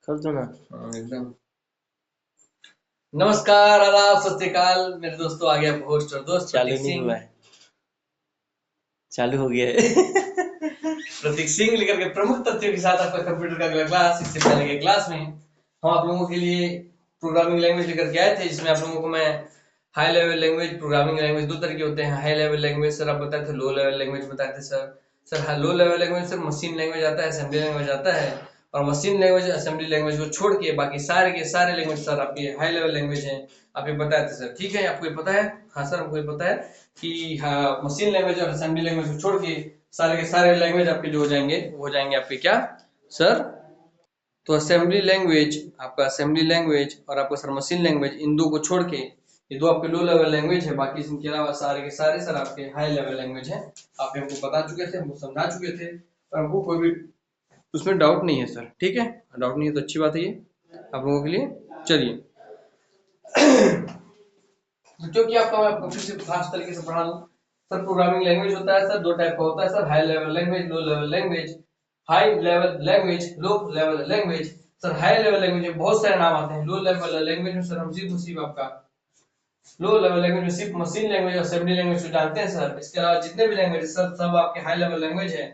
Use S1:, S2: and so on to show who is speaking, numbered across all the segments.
S1: कर दो ना।
S2: हाँ, एकदम। नमस्कार, आदाब, सत श्री अकाल मेरे दोस्तों, आ गया होस्ट और दोस्त
S1: चालू
S2: प्रतीक
S1: नहीं
S2: सिंह।
S1: हुआ है। चालू हो गया है।
S2: प्रतीक सिंह लेकर के प्रमुख तथ्यों के साथ आपका कंप्यूटर का अगला क्लास। इससे पहले के क्लास में हम आप लोगों के लिए प्रोग्रामिंग लैंग्वेज लेकर के आए थे, जिसमें आप लोगों को मैं high level language, programming language दो तरह के होते हैं। हाई लेवल लैंग्वेज सर आप बताए थे, लो लेवल लैंग्वेज बताए थे sir. Sir low level language sir machine language आता है, असेंबली लैंग्वेज आता है, और मशीन लैंग्वेज असेंबली लैंग्वेज को छोड़ के बाकी सारे के सारे लैंग्वेज सर आपके हाई लेवल लैंग्वेज हैं। आप ये बताए थे सर, ठीक है? आपको ये पता है? हाँ सर, हमको ये पता है कि हाँ, मशीन लैंग्वेज और असेंबली लैंग्वेज को छोड़ के सारे के सारे लैंग्वेज आपके जो हो जाएंगे वो हो जाएंगे आपके क्या सर? तो असेंबली लैंग्वेज, आपका असेंबली लैंग्वेज और आपका सर मशीन लैंग्वेज, इन दो को छोड़ के ये दो आपके लो लेवल लैंग्वेज है। बाकी इनके अलावा सारे के सारे सर आपके हाई लेवल लैंग्वेज है। आप हमको बता चुके थे, हमको समझा चुके थे, और हमको कोई भी उसमें डाउट नहीं है सर, ठीक है? डाउट नहीं है तो अच्छी बात है ये आप लोगों के लिए। चलिए, तो क्योंकि आपका मैं आपको फिर से फास्ट तरीके से पढ़ा दूं। सर प्रोग्रामिंग लैंग्वेज होता है सर, दो टाइप का होता है sir, high level language, low level language. High level language, low level language. Sir high level language में बहुत सारे नाम आते हैं। लो लेवल लैंग्वेज में सर हम सिर्फ आपका लो लेवल लैंग्वेज में सिर्फ मशीन लैंग्वेज और असेंबली लैंग्वेज को जानते हैं सर। इसके अलावा जितने भी लैंग्वेज सर सब आपके हाई लेवल लैंग्वेज है।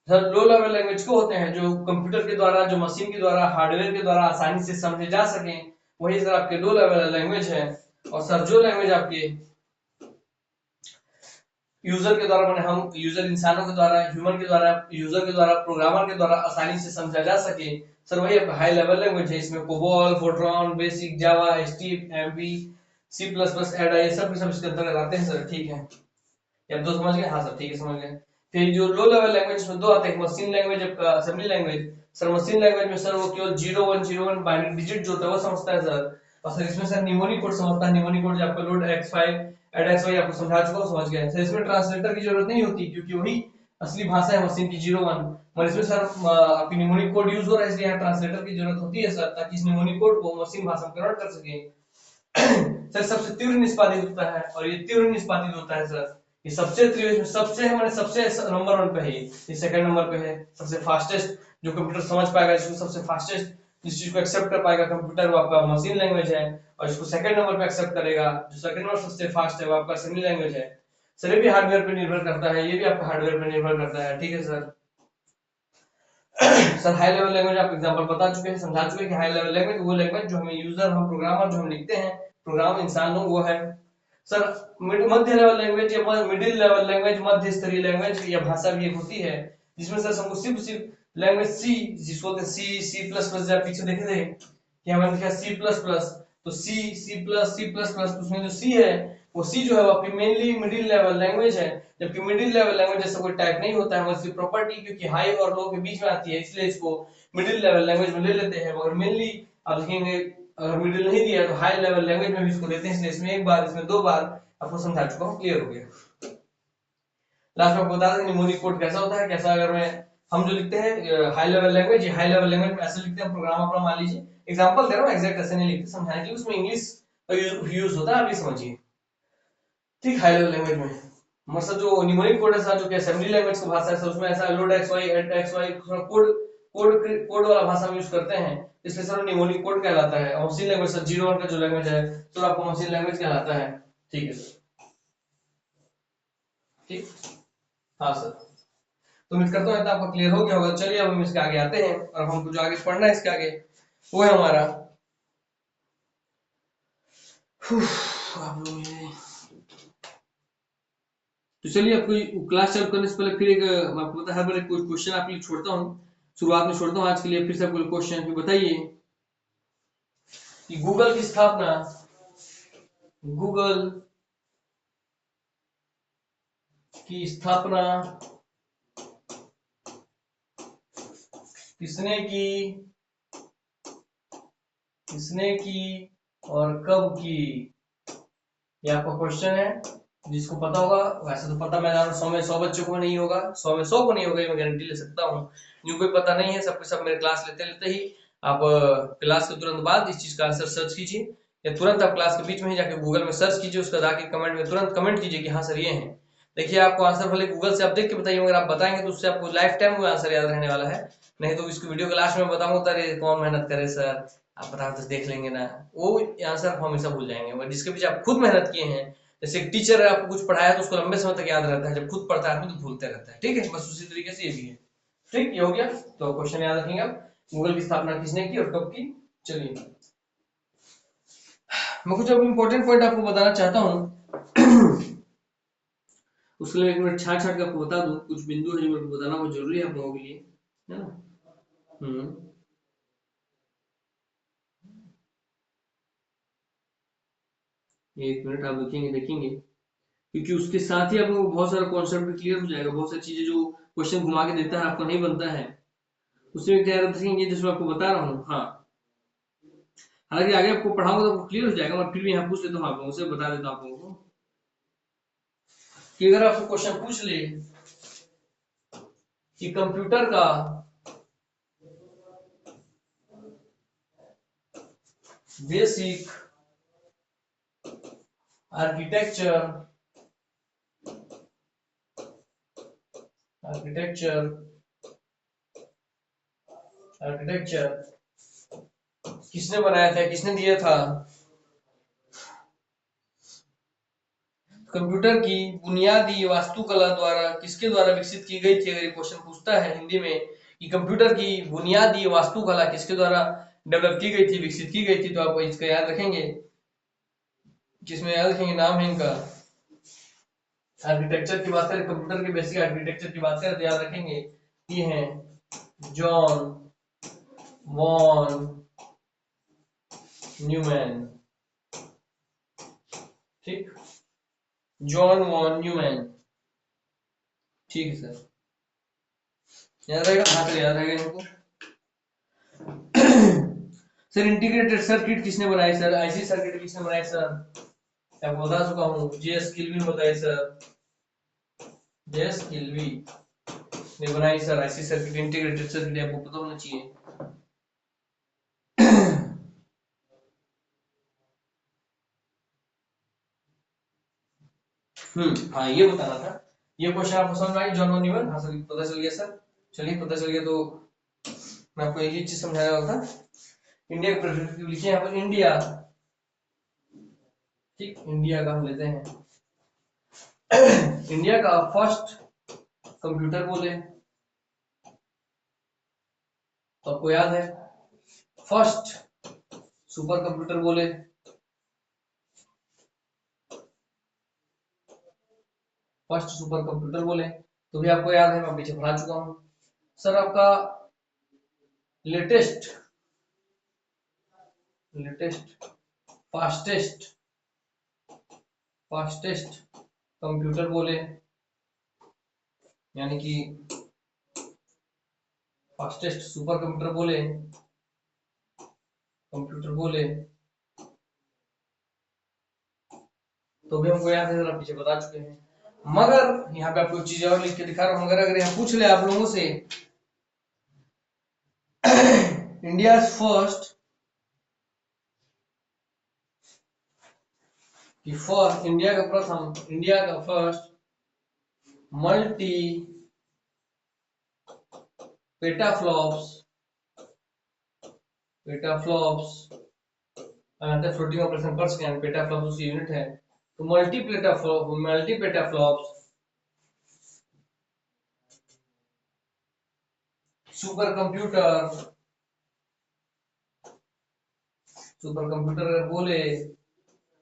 S2: सर लो लेवल लैंग्वेज को होते हैं जो कंप्यूटर के द्वारा, जो मशीन के द्वारा, हार्डवेयर के द्वारा आसानी से समझे जा सके, वही सर आपके लो लेवल लैंग्वेज है। और सर जो लैंग्वेज आपके यूजर के द्वारा, मैंने हम यूजर इंसानों के द्वारा, ह्यूमन के द्वारा, यूजर के द्वारा, प्रोग्रामर के द्वारा आसानी से समझा जा सके, सर वही आपका हाई लेवल लैंग्वेज है। इसमें COBOL, FORTRAN, BASIC, Java, HTML, एमवी, सी प्लस प्लस, एडा, ये सब इसके अंतर्गत आते हैं सर, ठीक है? ये आप दो समझ गए? हाँ सर, ठीक है, समझ गए। फिर जो लो लेवल लैंग्वेज में दो आते हैं, machine language, assembly language. Sir machine language में सर वो केवल 0101 बाइनरी डिजिट जो होता है वो समझता है सर। और सर इसमें सर निमोनिक कोड समझता है। निमोनिक कोड जो आपका लोड x5 एड xy आपको समझा चुका हूं, समझ गए। सर इसमें ट्रांसलेटर की जरूरत नहीं होती क्योंकि वही असली भाषा है मशीन की 01। और इसमें सर आपकी निमोनिक कोड यूज हो रहा है, इसलिए यहाँ ट्रांसलेटर की जरूरत होती है सर, ताकि इस निमोनिक कोड को मशीन भाषा में कन्वर्ट कर सके। सर सबसे तीव्र निष्पादित होता है, और ये तीव्र निष्पादित होता है सर, ये सबसे तीव्र, सबसे हमारे सबसे नंबर 1 पे है, ये सेकंड नंबर पे है। सबसे फास्टेस्ट जो कंप्यूटर समझ पाएगा, जिसको सबसे फास्टेस्ट जिस चीज को एक्सेप्ट कर पाएगा कंप्यूटर, वो आपका मशीन लैंग्वेज है। और जिसको सेकंड नंबर पे एक्सेप्ट करेगा, जो सेकंड नंबर सबसे फास्ट है, वो आपका असेंबली लैंग्वेज है। सर ये भी हार्डवेयर पे निर्भर करता है, ये भी आपका हार्डवेयर पे निर्भर करता है, ठीक है sir? Sir high level language आप एग्जांपल बता चुके हैं, समझा चुके हैं कि हाई लेवल लैंग्वेज वो लैंग्वेज जो हमें यूजर, हम प्रोग्रामर जो हम लिखते हैं, प्रोग्राम इंसान लोग, वो है। सर मध्य लेवल लैंग्वेज या मिडिल लेवल लैंग्वेज, मध्य स्तरीय लैंग्वेज या भाषा भी एक होती है, जिसमें सर हमको सिर्फ लैंग्वेज सी, जिसको बोलते हैं सी, सी प्लस प्लस, जब पीछे देखे थे कि हमने लिखा सी प्लस प्लस, तो C, C plus, C plus plus, उसमें जो सी है, वो सी जो है वो आपकी मेनली मिडिल लेवल लैंग्वेज है। जबकि मिडिल लेवल लैंग्वेज जैसा कोई टाइप नहीं होता है, उसकी प्रॉपर्टी क्योंकि हाई और लो के बीच में आती है, इसलिए इसको मिडिल लेवल लैंग्वेज में ले लेते हैं। मगर मेनली आप देखेंगे, अगर मिडिल नहीं दिया तो हाई लेवल लैंग्वेज में भी इसको लेते हैं, इसलिए इसमें एक बार, इसमें दो बार आपको समझा चुका हूँ, क्लियर हो गया। लास्ट में आपको बता दें न्यूमोनिक कोड कैसा होता है, कैसा, अगर मैं हम जो लिखते हैं high level language, high level language में ऐसे लिखते हैं प्रोग्राम अपना, मान लीजिए एग्जांपल दे रहा हूँ, एग्जैक्ट ऐसे नहीं लिखते, समझाने के लिए उसमें इंग्लिश यूज होता है, आप ये समझिए, ठीक? हाई लेवल लैंग्वेज में मतलब जो न्यूमेरिक कोड है सर, जो कि असेंबली लैंग्वेज की भाषा है सर, उसमें ऐसा load X Y at X Y code code code वाला भाषा में यूज करते हैं, इसलिए सर न्यूमेरिक कोड कहलाता है। और मशीन लैंग्वेज सर 01 का जो लैंग्वेज है तो आपको मशीन लैंग्वेज कहलाता है, ठीक है सर? ठीक, हाँ सर। तो उम्मीद करता हूँ आपका क्लियर हो गया होगा। चलिए अब हम इसके आगे आते हैं, और हमको जो आगे पढ़ना है इसके आगे वो है हमारा, आप लोग तो चलिए, आपको क्लास चालू करने से पहले फिर एक आपको पता है, हर बार एक क्वेश्चन आपके लिए छोड़ता हूँ, शुरुआत में छोड़ता हूँ आज के लिए। फिर से आपको क्वेश्चन फिर बताइए कि गूगल की स्थापना, गूगल की स्थापना किसने की, किसने की और कब की? ये आपका क्वेश्चन है, जिसको पता होगा। वैसे तो पता मैं 100 में 100 बच्चों को नहीं होगा, 100 में 100 को नहीं होगा, ये मैं गारंटी ले सकता हूँ। जो कोई पता नहीं है, सबके सब मेरे क्लास लेते लेते ही आप क्लास के तुरंत बाद इस चीज का आंसर सर्च कीजिए, या तुरंत आप क्लास के बीच में ही जाके गूगल में सर्च कीजिए, उसका जाके कमेंट में तुरंत कमेंट कीजिए कि हाँ सर ये है। देखिए आपको आंसर भले गूगल से आप देख के बताइए, मगर आप बताएंगे तो उससे आपको लाइफ टाइम वो आंसर याद रहने वाला है। नहीं तो इसको वीडियो के लास्ट में बताऊंगा तो अरे कौन मेहनत करे सर, आप बता तो देख लेंगे ना, वो आंसर आप हमेशा भूल जाएंगे। मगर जिसके पीछे आप खुद मेहनत किए हैं, जैसे एक टीचर है आपको कुछ पढ़ाया तो उसको लंबे समय तक याद रहता है, जब खुद पढ़ता है आदमी तो भूलते रहता है। ठीक है, बस उसी तरीके से ये भी है। ठीक, ये हो गया। तो क्वेश्चन याद रखेंगे आप, गूगल की स्थापना किसने की और कब की। चलिए मैं कुछ अब इम्पोर्टेंट पॉइंट आपको बताना चाहता हूँ। उसके लिए एक मिनट छाट छाट के आपको बता दूं, कुछ बिंदु है जो मेरे को बताना बहुत जरूरी है आप लोगों के लिए, है ना। एक मिनट आप देखेंगे देखेंगे, क्योंकि उसके साथ ही आप लोगों को बहुत सारा कॉन्सेप्ट क्लियर हो जाएगा, बहुत सारी चीजें जो क्वेश्चन घुमा के देता है आपको नहीं बनता है, उसमें क्या रखेंगे जिसमें आपको बता रहा हूँ। हाँ, हालांकि आगे आपको पढ़ाऊंगा तो आपको क्लियर हो जाएगा, मैं फिर भी यहाँ पूछ लेता हूँ आप लोगों से, बता देता हूँ आप लोगों को कि अगर आपको क्वेश्चन पूछ ले कि कंप्यूटर का बेसिक आर्किटेक्चर आर्किटेक्चर आर्किटेक्चर किसने बनाया था, किसने दिया था, कंप्यूटर की बुनियादी वास्तुकला द्वारा किसके द्वारा विकसित की गई थी। अगर ये क्वेश्चन पूछता है हिंदी में कि कंप्यूटर की बुनियादी वास्तुकला किसके द्वारा डेवलप की गई थी, विकसित की गई थी, तो आप इसका याद रखेंगे, किसमें याद रखेंगे, नाम है इनका। आर्किटेक्चर की बात करें, कंप्यूटर के बेसिक आर्किटेक्चर की बात करें तो याद रखेंगे ये हैं जॉन वॉन न्यूमैन। ठीक, जॉन वॉन न्यूमैन। ठीक है सर, याद रहेगा, हाँ सर याद रहेगा इनको। सर इंटीग्रेटेड सर्किट किसने बनाई, सर आईसी सर्किट किसने बनाई सर, आपको बता चुका हूँ, जेएस किल्विन बताई सर, जेएस किल्वी ने बनाई sir IC circuit, integrated circuit आपको पता होना चाहिए। हाँ ये बताना था, ये क्वेश्चन आपको समझ में आई, जॉन वन न्यूमैन, हाँ सर पता चल गया सर। चलिए पता चल गया तो मैं आपको एक ही चीज समझा रहा था, इंडिया का प्रेसिडेंट लिखिए यहाँ पर इंडिया। ठीक, इंडिया का हम लेते हैं, इंडिया का फर्स्ट कंप्यूटर बोले तो आपको याद है, फर्स्ट सुपर कंप्यूटर बोले, फर्स्ट सुपर कंप्यूटर बोले तो भी आपको याद है, मैं पीछे पढ़ा चुका हूं। सर आपका latest latest fastest fastest computer बोले, यानी कि फास्टेस्ट सुपर कंप्यूटर बोले, कंप्यूटर बोले तो भी हमको याद है, जरा पीछे बता चुके हैं। मगर यहाँ पे आपको एक चीज और लिख के दिखा रहा हूं, मगर अगर यहाँ पूछ ले आप लोगों से इंडिया फर्स्ट कि फर्स्ट इंडिया का प्रथम, इंडिया का first multi petaflops petaflops floating operation पर सेकंड, पेटाफ्लॉप्स उसकी यूनिट है, तो मल्टी पेटाफ्लॉप्स सुपर कंप्यूटर अगर बोले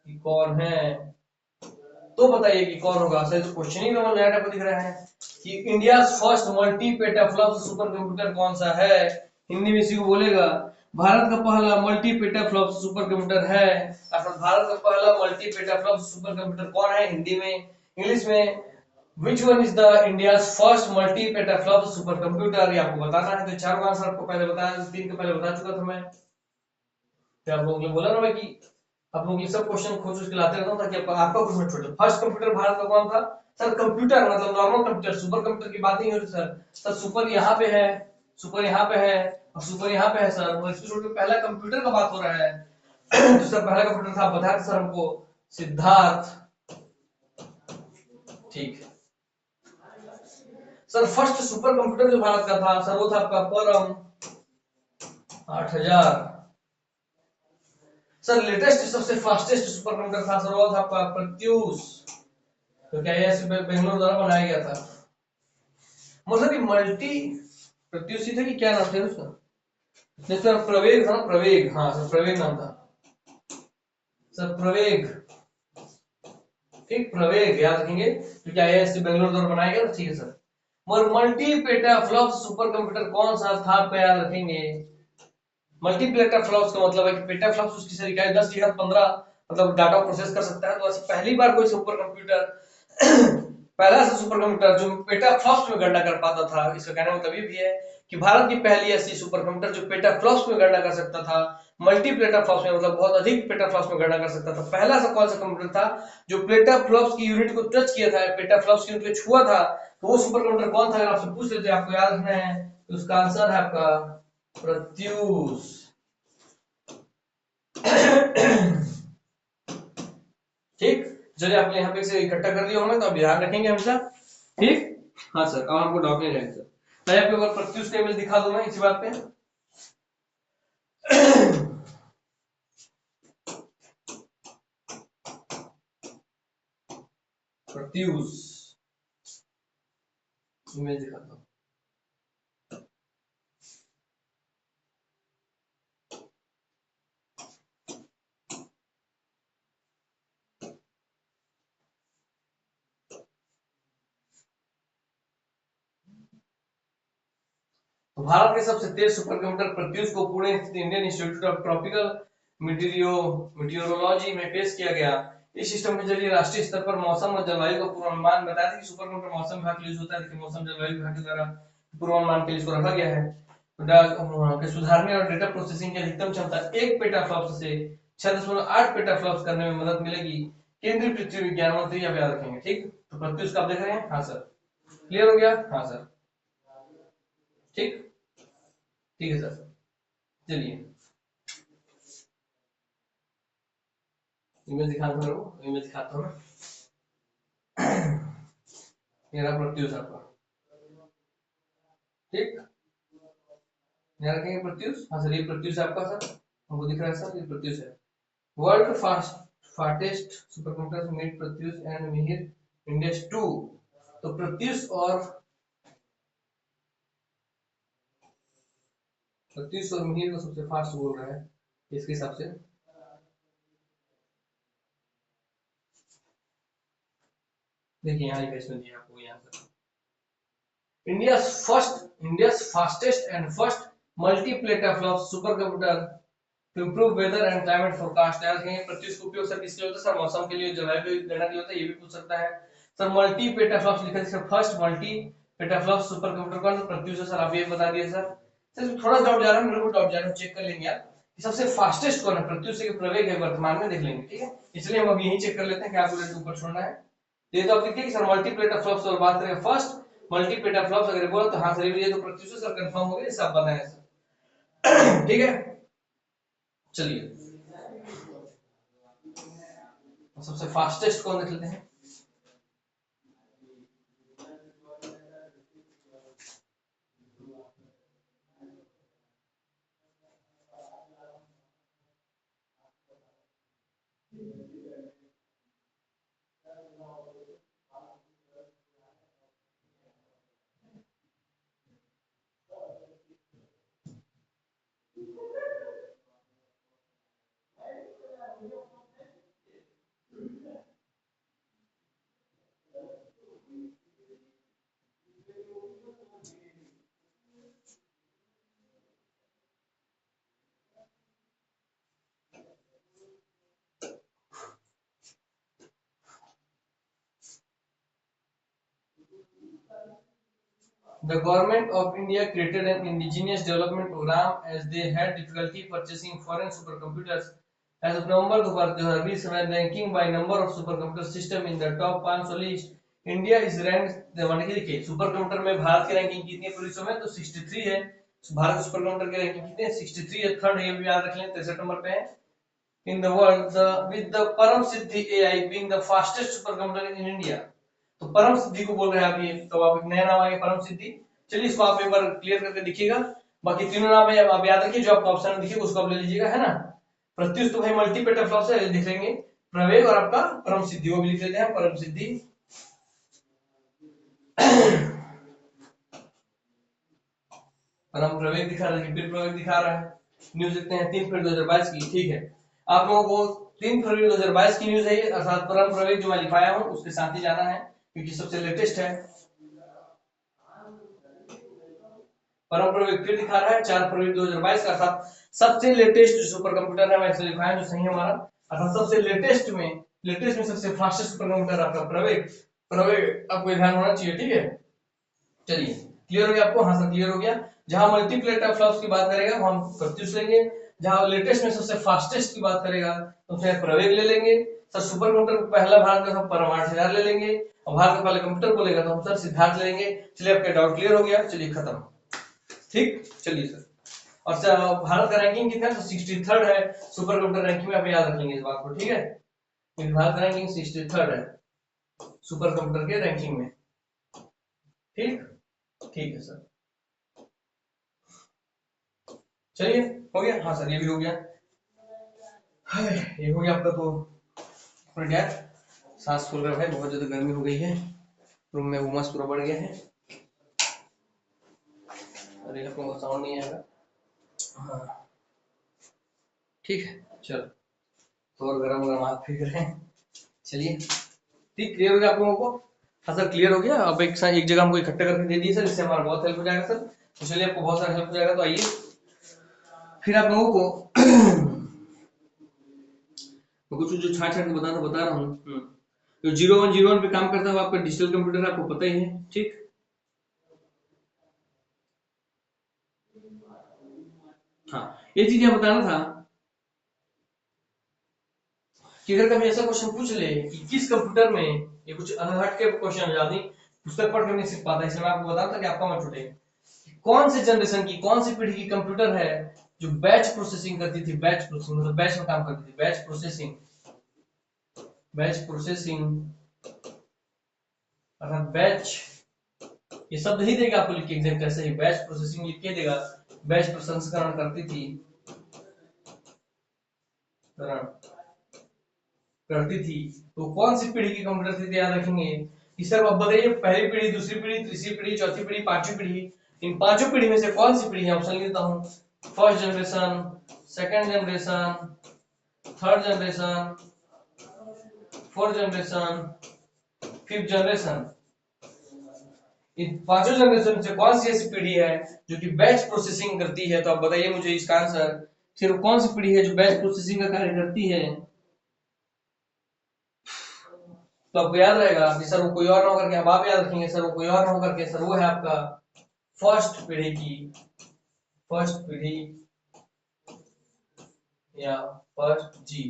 S2: कि कौन है तो बताइए कि कौन होगा। सर तो क्वेश्चन ही नया टाइप दिख रहा है कि India first multi petaflops super computer कौन सा है, हिंदी में इसी को बोलेगा भारत का पहला मल्टी पेटाफ्लॉप्स सुपर कंप्यूटर है, अर्थात भारत का पहला मल्टी पेटाफ्लॉप्स सुपर कंप्यूटर कौन है, हिंदी में, इंग्लिश में which one is the India's first multi petaflop super computer, ये आपको बताना है। तो चार आंसर आपको पहले बताया, तीन के पहले बता चुका था मैं, तो आप लोगों ने बोला ना भाई कि आप लोग ये सब क्वेश्चन खोज के लाते रहता हूं ताकि आपका क्वेश्चन छोटे। फर्स्ट कंप्यूटर भारत का कौन था, सर कंप्यूटर मतलब नॉर्मल कंप्यूटर, सुपर कंप्यूटर की बात नहीं हो रही सर, सर सुपर यहाँ पे है, सुपर यहाँ पे है और सुपर यहाँ पे है सर, और इसको छोड़ के पहला कंप्यूटर का बात हो रहा है। तो सर पहला कंप्यूटर था, बताया सर हमको सिद्धार्थ। ठीक, सर फर्स्ट सुपर कंप्यूटर जो भारत का था सर वो था आपका परम 8000। सर लेटेस्ट सबसे फास्टेस्ट सुपर कंप्यूटर था सर वो था आपका प्रत्यूष, तो क्या ये बेंगलोर द्वारा बनाया गया था। मतलब ये मल्टी प्रत्यूष ही था कि क्या नाम था उसका, सर प्रवेग था ना, प्रवेग, हाँ सर प्रवेग नाम था सर, प्रवेग, ठीक प्रवेग याद रखेंगे, तो क्या ये बेंगलोर द्वारा बनाया गया था, ठीक है सर। और मल्टी पेटाफ्लॉप्स सुपर कंप्यूटर कौन सा था आपका याद रखेंगे। मल्टी पेटाफ्लॉप्स का मतलब है कि पेटाफ्लॉप्स उसकी संख्या है 10 या 15 मतलब डाटा प्रोसेस कर सकता है। तो ऐसे पहली बार कोई सुपर कंप्यूटर पहला ऐसा सुपर कंप्यूटर जो पेटाफ्लॉप्स में गणना कर पाता था। इसका कहने का मतलब ये भी है कि भारत की पहली ऐसी सुपर कंप्यूटर जो पेटाफ्लॉप्स में गणना कर सकता था, मल्टी पेटाफ्लॉप्स में मतलब बहुत अधिक पेटाफ्लॉप्स में गणना कर सकता था। पहला ऐसा कौन सा कंप्यूटर था जो पेटाफ्लॉप्स की यूनिट को टच किया था, पेटाफ्लॉप्स की यूनिट को छुआ था, तो वो सुपर कंप्यूटर कौन था अगर आपसे पूछ लेते आपको याद रखना है, तो उसका आंसर है आपका प्रत्यूष। ठीक, चलिए आपने यहाँ पे इसे इकट्ठा कर दिया होगा तो आप ध्यान रखेंगे हमेशा, ठीक। हाँ सर, अब हमको डाउट नहीं रहेगा सर। मैं आपको अगर प्रत्युष का इमेज दिखा दूं मैं इसी बात पे। प्रत्युष इमेज दिखाता हूँ। तो भारत के सबसे तेज सुपर कंप्यूटर प्रत्युष को पुणे स्थित Indian institute of tropical meteorology में पेश किया गया। इस सिस्टम के जरिए राष्ट्रीय स्तर पर मौसम और जलवायु का पूर्वानुमान बताया था कि सुपर कंप्यूटर मौसम विभाग के लिए यूज होता है, लेकिन मौसम जलवायु विभाग के द्वारा पूर्वानुमान के लिए इसको रखा गया है। के सुधारने और डेटा प्रोसेसिंग की अधिकतम क्षमता 1 पेटाफ्लॉप्स से 6.8 पेटाफ्लॉप्स करने में मदद मिलेगी। केंद्रीय पृथ्वी विज्ञान मंत्री आप याद रखेंगे, ठीक। तो प्रत्युष का आप देख रहे हैं, हाँ सर क्लियर हो गया, हाँ सर ठीक, ठीक है सर। चलिए इमेज दिखाता हूँ, इमेज दिखाता हूँ मेरा प्रत्युष आपका, ठीक। ध्यान रखेंगे प्रत्युष, हाँ सर ये प्रत्युष है आपका सर, हमको दिख रहा है सर ये प्रत्युष है। World fastest super computer made Pratyush and Mihir index 2। तो प्रत्युष और मिहिर को सबसे फास्ट बोल रहा है इसके हिसाब से। देखिए यहाँ इमेज में दिया आपको यहाँ पर India's fastest and first multi-petaflop supercomputer to improve weather and climate forecast। याद रखेंगे प्रत्युष का उपयोग सर किसके लिए होता है, सर मौसम के लिए, जलवायु की गणना के लिए होता है, ये भी पूछ सकता है। सर मल्टी पेटाफ्लॉप्स लिखा है, first multi petaflop super computer कौन सा, प्रत्युष है सर, आप ये बता दिए सर। सर थोड़ा डाउट जा रहा है मेरे को, डाउट जा रहा है, चेक कर लेंगे यार कि सबसे फास्टेस्ट कौन है, प्रत्युष के प्रवेग है वर्तमान में, देख लेंगे, ठीक है। इसलिए हम अब यही चेक कर लेते हैं, कैलकुलेटर ऊपर छोड़ना है। ये तो आप देखिए कि सर मल्टी पेटाफ्लॉप्स और बात करें फर्स्ट मल्टी पेटाफ्लॉप्स अगर बोला तो हाँ सर ये तो प्रत्युष सर कंफर्म हो गया, सब बताएं सर, ठीक है। चलिए सबसे फास्टेस्ट कौन देख लेते हैं। The government of India created an indigenous development program as they had difficulty purchasing foreign supercomputers. As of November 2020, when ranking by number of supercomputer system in the top 500 list, India is ranked, देखिए super computer में भारत की ranking कितनी है पूरी समय, तो 63 है। Bharat super computer की रैंकिंग कितनी है, 63 है, थर्ड है, ये भी याद रख लें, 63 नंबर पे है in the world, with the Param Siddhi AI being the fastest supercomputer in India। तो परम सिद्धि को बोल रहे हैं आप ये, तो आप एक नया नाम आ गया परम सिद्धि। चलिए इसको आप एक बार क्लियर करके देखिएगा। बाकी तीनों नाम है आप याद रखिए, जो आपको ऑप्शन में दिखेगा उसको आप ले लीजिएगा, है ना। प्रत्युष तो भाई मल्टीपल ऑप्शन है, लिख लेंगे प्रवेग और आपका परम सिद्धि, वो भी लिख लेते हैं परम सिद्धि। परम प्रवेग दिखा रहा है, रिपीट प्रवेग दिखा रहा है। न्यूज देखते हैं 3 फरवरी 2022 की, ठीक है। आप लोगों को 3 फरवरी 2022 की न्यूज है, अर्थात परम प्रवेग जो मैं लिखाया हूं उसके साथ ही जाना है, क्योंकि सबसे लेटेस्ट है। परम प्रवेग फिर दिखा रहा है 4 फरवरी 2022 का, अर्थात सबसे लेटेस्ट जो सुपर कंप्यूटर है मैं इसलिए लिखाया जो सही है हमारा, अर्थात सबसे लेटेस्ट में सबसे फास्टेस्ट सुपर कंप्यूटर आपका प्रवेग। प्रवेग आपको ध्यान होना चाहिए, ठीक है। चलिए क्लियर हो गया आपको? हाँ सर क्लियर हो गया। जहां मल्टीप्लेट ऑफ फ्लॉप्स की बात करेगा वो हम प्रत्युष लेंगे, जहां लेटेस्ट में सबसे फास्टेस्ट की बात करेगा तो शायद प्रवेग ले लेंगे। सर सुपर कंप्यूटर पहला भारत का परमाणु 8000 ले लेंगे, और भारत का पहले कंप्यूटर बोलेगा तो हम सर सिद्धार्थ ले लेंगे। चलिए आपका डाउट क्लियर हो गया, चलिए खत्म, ठीक। चलिए सर, और सर भारत का रैंकिंग कितना है? तो 63rd है सुपर कंप्यूटर रैंकिंग में, आप याद रखेंगे इस बात को, ठीक है। भारत का रैंकिंग 63rd है सुपर कंप्यूटर के रैंकिंग में, ठीक। ठीक है सर, चलिए हो गया। हाँ सर ये भी हो गया, ये हो गया आपका। तो क्या सांस फूल रहा है, बहुत ज्यादा गर्मी हो गई है, रूम में उमस पूरा बढ़ गया है। अरे आपको साउंड नहीं आएगा, हाँ ठीक है। चलो तो और गरम गरम हाथ फेंक रहे हैं, चलिए ठीक। क्लियर हो गया आप लोगों को? हाँ सर क्लियर हो गया। अब एक साथ एक जगह हमको इकट्ठा करके दे दिए सर, इससे हमारा बहुत हेल्प हो जाएगा सर, तो चलिए आपको बहुत सारा हेल्प हो जाएगा। तो आइए फिर आप लोगों को कुछ जो छाट छाट के बता रहा हूँ। तो 0101 पे काम करता हुआ आपका डिजिटल कंप्यूटर आपको पता ही है, ठीक। हाँ ये चीज यहाँ बताना था कि अगर कभी ऐसा क्वेश्चन पूछ ले कि किस कंप्यूटर में, ये कुछ हट के क्वेश्चन ज्यादा पुस्तक पढ़ के नहीं सीख पाता, इसलिए मैं आपको बताता था कि आपका मत छूटे। कौन से जनरेशन की, कौन सी पीढ़ी की कंप्यूटर है जो बैच प्रोसेसिंग करती थी? बैच प्रोसेसिंग मतलब बैच में काम करती थी, बैच प्रोसेसिंग। बैच प्रोसेसिंग अर्थात बैच, ये शब्द ही देगा आपको लिख के एग्जैक्ट ऐसे ही, बैच प्रोसेसिंग लिख के देगा। बैच प्रसंस्करण करती थी, तो कौन सी पीढ़ी की कंप्यूटर थी? याद रखेंगे कि सर अब बताइए, पहली पीढ़ी, दूसरी पीढ़ी, तीसरी पीढ़ी, चौथी पीढ़ी, पांचवी पीढ़ी, इन पांचों पीढ़ी में से कौन सी पीढ़ी है? ऑप्शन लिख देता हूँ। First generation, second generation, third generation, fourth generation, fifth generation. इन पांचों जनरेशन से कौन सी ऐसी पीढ़ी है जो कि बैच प्रोसेसिंग करती है? तो आप बताइए मुझे इसका आंसर। सिर्फ कौन सी पीढ़ी है जो बैच प्रोसेसिंग का कार्य करती है? तो आपको याद रहेगा कि सर वो कोई और ना होकर के, अब आप याद रखेंगे सर वो कोई और ना होकर के, सर वो है आपका फर्स्ट पीढ़ी की, फर्स्ट पीढ़ी या फर्स्ट जी,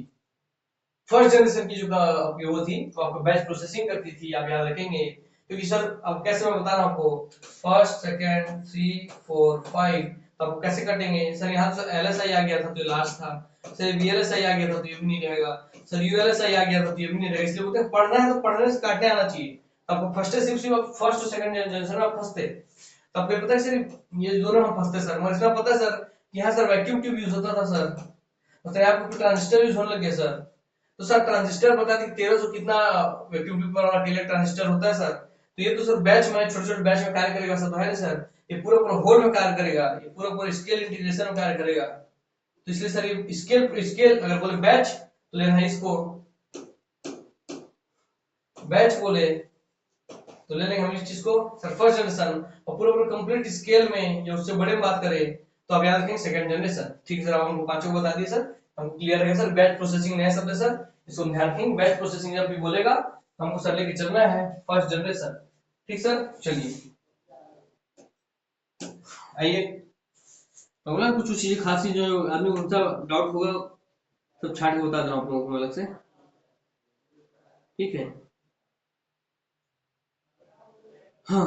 S2: फर्स्ट जनरेशन की जो आपकी वो थी, तो आपको बैच प्रोसेसिंग करती थी, आप याद रखेंगे। क्योंकि सर अब कैसे मैं बता रहा हूँ आपको, फर्स्ट सेकंड 3 4 5, तो आपको कैसे कटेंगे? सर यहाँ तो LSI आ गया था तो लास्ट था, सर VLSI आ गया था तो ये भी नहीं रहेगा, सर ULSI आ गया था तो ये भी नहीं रहेगा। इसलिए बोलते हैं पढ़ना है तो पढ़ने से काटने आना चाहिए। तो आपको फर्स्ट शिफ्ट फर्स्ट और सेकंड जनरेशन में आप फंसते, तो आपको पता है सर ये दोनों हम फंसते सर। मुझे इसमें पता है सर, यहाँ सर वैक्यूम ट्यूब यूज होता था सर, मतलब आपको ट्रांजिस्टर यूज होने लग गया सर। तो सर ट्रांजिस्टर बता दी 1300 कितना वैक्यूम ट्यूब वाला के लिए ट्रांजिस्टर होता है सर। तो ये तो सर बैच में, छोटे छोटे बैच में कार्य करेगा सर, तो है ना सर, ये पूरा पूरा होल में कार्य करेगा, ये पूरा पूरा स्केल इंटीग्रेशन में कार्य करेगा। तो इसलिए सर ये स्केल अगर बोले बैच तो लेना है इसको, बैच बोले तो ले लेंगे हम इस चीज को सर फर्स्ट जनरेशन, और पूरा पूरा कंप्लीट स्केल में या उससे बड़े में बात करें तो आप याद रखेंगे सेकंड जनरेशन, ठीक है सर। आप हमको पांचों को बता दिए सर, हमको क्लियर है सर। बैच प्रोसेसिंग नया शब्द है सर, इसको ध्यान रखेंगे। बैच प्रोसेसिंग जब भी बोलेगा हमको सर लेके चलना है फर्स्ट जनरेशन, ठीक सर। चलिए आइए, अगला कुछ चीजें खासी जो आदमी को उनका डाउट होगा सब छाट के बता दे रहा हूँ आप लोगों को अलग से, ठीक है। हाँ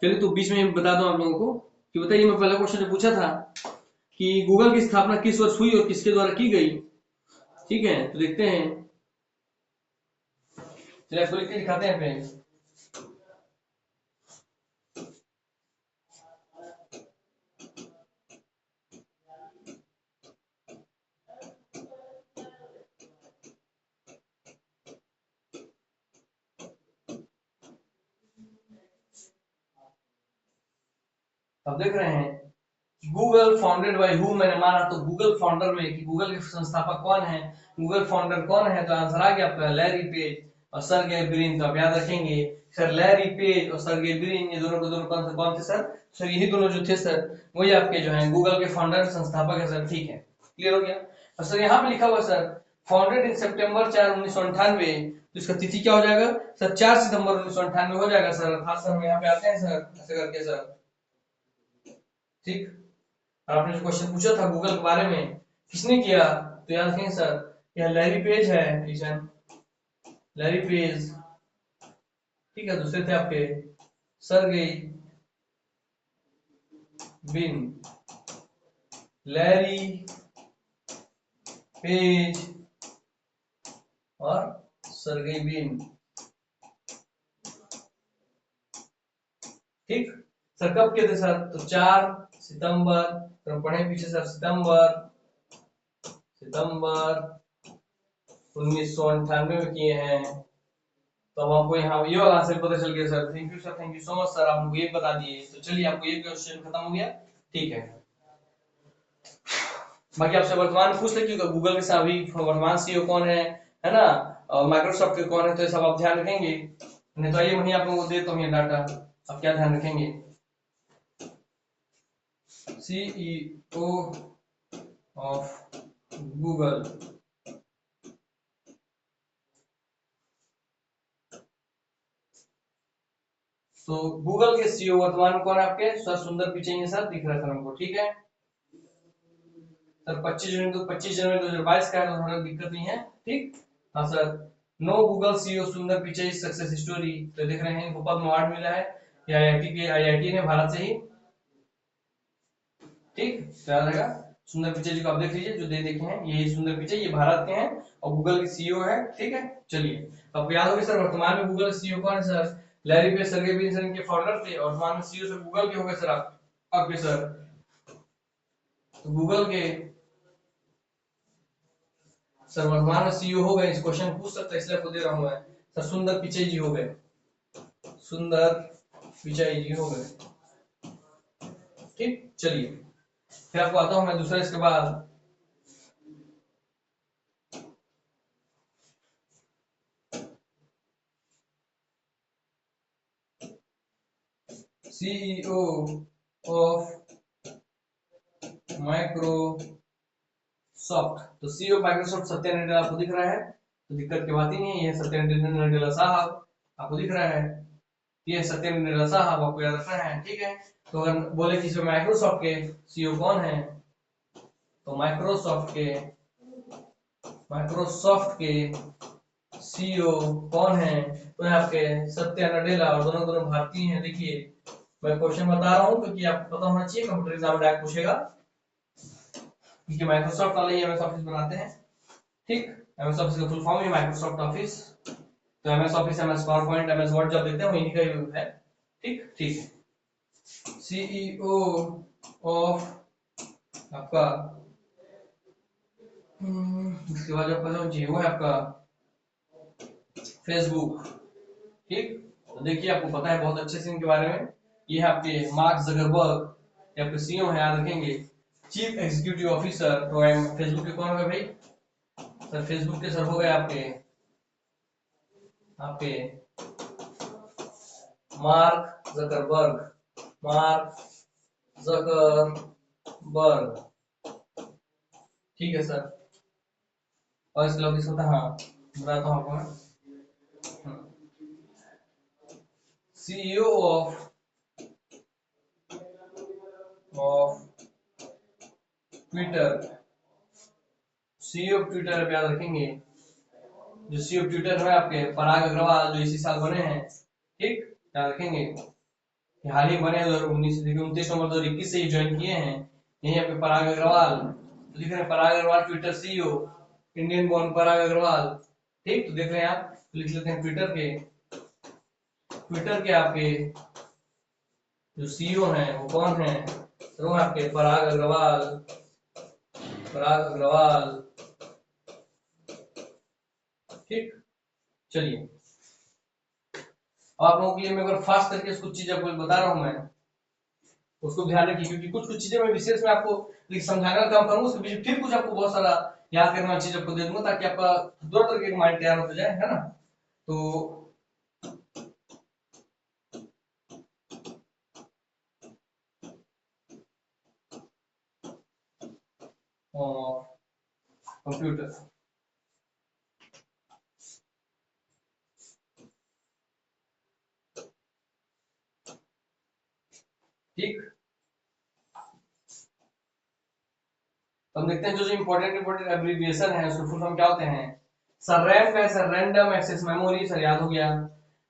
S2: चलिए, तो बीच में बता दूं आप लोगों को कि बताइए, मैं पहला क्वेश्चन जो पूछा था कि गूगल की स्थापना किस वर्ष हुई और किसके द्वारा की गई, ठीक है। तो देखते हैं, चलिए आपको लिख के दिखाते हैं फ्रेंड्स। अब देख रहे हैं गूगल फाउंडेड बाय हु, मैंने माना तो गूगल फाउंडर में कि गूगल के संस्थापक कौन है, गूगल फाउंडर कौन है, तो आंसर आ गया आपका लैरी पेज और सर्गे ब्रिन। तो आप याद रखेंगे सर लैरी पेज और सर्गे ब्रिन ये दोनों को दोनों कौन थे सर? सर यही दोनों जो थे सर वही आपके जो है गूगल के फाउंडर संस्थापक है सर। ठीक है, क्लियर हो गया। और सर यहाँ पे लिखा हुआ सर फाउंडेड इन सितंबर 4 1998, तो इसका तिथि क्या हो जाएगा सर? 4 सितंबर 1998 हो जाएगा सर। अर्थात सर हम यहाँ पे आते हैं सर ऐसे करके सर, ठीक। और आपने जो क्वेश्चन पूछा था गूगल के बारे में किसने किया, तो याद रखें सर यह लैरी पेज है, लैरी पेज, ठीक है। दूसरे थे आपके सर्गेई बिन, लैरी पेज और सर्गेई बिन, ठीक। सर कब किए थे सर? तो 4 सितंबर, तो पढ़े पीछे सर सितंबर 1998 में किए हैं। तो अब आपको यहाँ ये वाला आंसर पता चल गया sir. Thank you sir, thank you so much sir, आप हमको ये बता दिए। तो चलिए आपको ये क्वेश्चन खत्म हो गया, ठीक है। बाकी आपसे वर्तमान पूछ ले क्योंकि गूगल के सभी वर्तमान सीईओ कौन है ना, और माइक्रोसॉफ्ट के कौन है, तो ये सब आप ध्यान रखेंगे। नहीं तो आइए वहीं आप लोगों को देता हूँ ये डाटा, आप क्या ध्यान रखेंगे? सीईओ ऑफ गूगल, तो गूगल के सीईओ वर्तमान में कौन है आपके? सर सुंदर पिचई है सर, दिख रहा है सर हमको, ठीक है सर। 25 जनवरी 2022 का है, तो थोड़ा दिक्कत नहीं है, ठीक। हाँ सर, नो गूगल सीईओ सुंदर पिचई सक्सेस स्टोरी, तो देख रहे हैं इनको पद्म अवार्ड मिला है, ये आईआईटी ने भारत से ही, ठीक। तो याद रहेगा सुंदर पिचई जी को आप देख लीजिए, जो दे देखे हैं ये सुंदर पिचई, ये भारत के हैं और गूगल के सीईओ है, ठीक है। चलिए अब याद होगी सर वर्तमान में गूगल सीईओ कौन है sir? Larry page, Sergey Brin sir इनके फाउंडर थे, और वर्तमान में सीईओ सर गूगल के हो गए सर आपके सर। तो गूगल के सर वर्तमान में सीईओ हो गए, इस क्वेश्चन पूछ सकता है इसलिए आपको दे रहा हूं मैं। सर सुंदर पिचई जी हो गए, सुंदर पिचाई जी हो गए, ठीक। चलिए फिर आपको आता हूं मैं दूसरा इसके बाद। सीईओ ऑफ माइक्रोसॉफ्ट, तो सीईओ माइक्रोसॉफ्ट सत्या नडेला आपको दिख रहा है, तो दिक्कत की बात ही नहीं है, सत्या नडेला साहब आपको दिख रहा है, ये सत्य नडेला साहब आपको याद रखना है, ठीक है। तो अगर बोले कि इसमें माइक्रोसॉफ्ट के सीईओ कौन है, तो माइक्रोसॉफ्ट के सीईओ कौन है, तो है आपके सत्या नडेला, और दोनों दोनों भारतीय हैं। देखिए मैं क्वेश्चन बता रहा हूँ क्योंकि आपको पता होना चाहिए, कंप्यूटर एग्जाम में पूछेगा, क्योंकि माइक्रोसॉफ्ट वाले एमएस ऑफिस बनाते हैं, ठीक। एमएस ऑफिस का फुल फॉर्म है माइक्रोसॉफ्ट ऑफिस, तो MS office, MS power point, MS word जब देते हैं वो इन्हीं का यूज है, ठीक ठीक है। सीईओ ऑफ आपका इसके बाद आपका जो जियो है आपका फेसबुक, ठीक। तो देखिए आपको पता है बहुत अच्छे से इनके बारे में, ये है आपके मार्क जकरबर्ग, ये आपके सीईओ है, याद रखेंगे। चीफ एग्जीक्यूटिव ऑफिसर, तो फेसबुक के कौन हो गए भाई? सर फेसबुक के सर हो गए आपके आपके मार्क जकरबर्ग, मार्क जकरबर्ग, ठीक है सर। और इसके अलावा किसका था? हाँ बताता हूँ आपको मैं, CEO of Twitter, CEO of Twitter याद रखेंगे, जो सीईओ ऑफ ट्विटर है आपके पराग अग्रवाल, जो इसी साल बने हैं, ठीक। याद रखेंगे हाल ही बने 29 नवंबर 2021 से ही ज्वाइन किए हैं, यही आपके पराग अग्रवाल, तो लिख रहे हैं Parag Agrawal Twitter CEO, Indian born Parag Agrawal, ठीक। तो देख रहे हैं आप, तो लिख लेते हैं ट्विटर के आपके जो सीईओ हैं वो कौन है, तो वो आपके पराग अग्रवाल, ठीक। चलिए आप लोगों के लिए मैं अगर फास्ट करके कुछ चीज आपको बता रहा हूं मैं, उसको ध्यान रखिए, क्योंकि कुछ कुछ चीजें मैं विशेष में आपको समझाने का काम करूंगा, उसके पीछे फिर कुछ आपको बहुत सारा याद करने वाली चीज आपको दे दूंगा, ताकि आपका दो तरह के माइंड तैयार होता जाए, है ना। तो कंप्यूटर, ठीक। तो हम देखते हैं जो जो इंपॉर्टेंट एब्रिविएशन है उसके फुल फॉर्म क्या होते हैं। सर रैम का है sir random access memory, sir याद हो गया।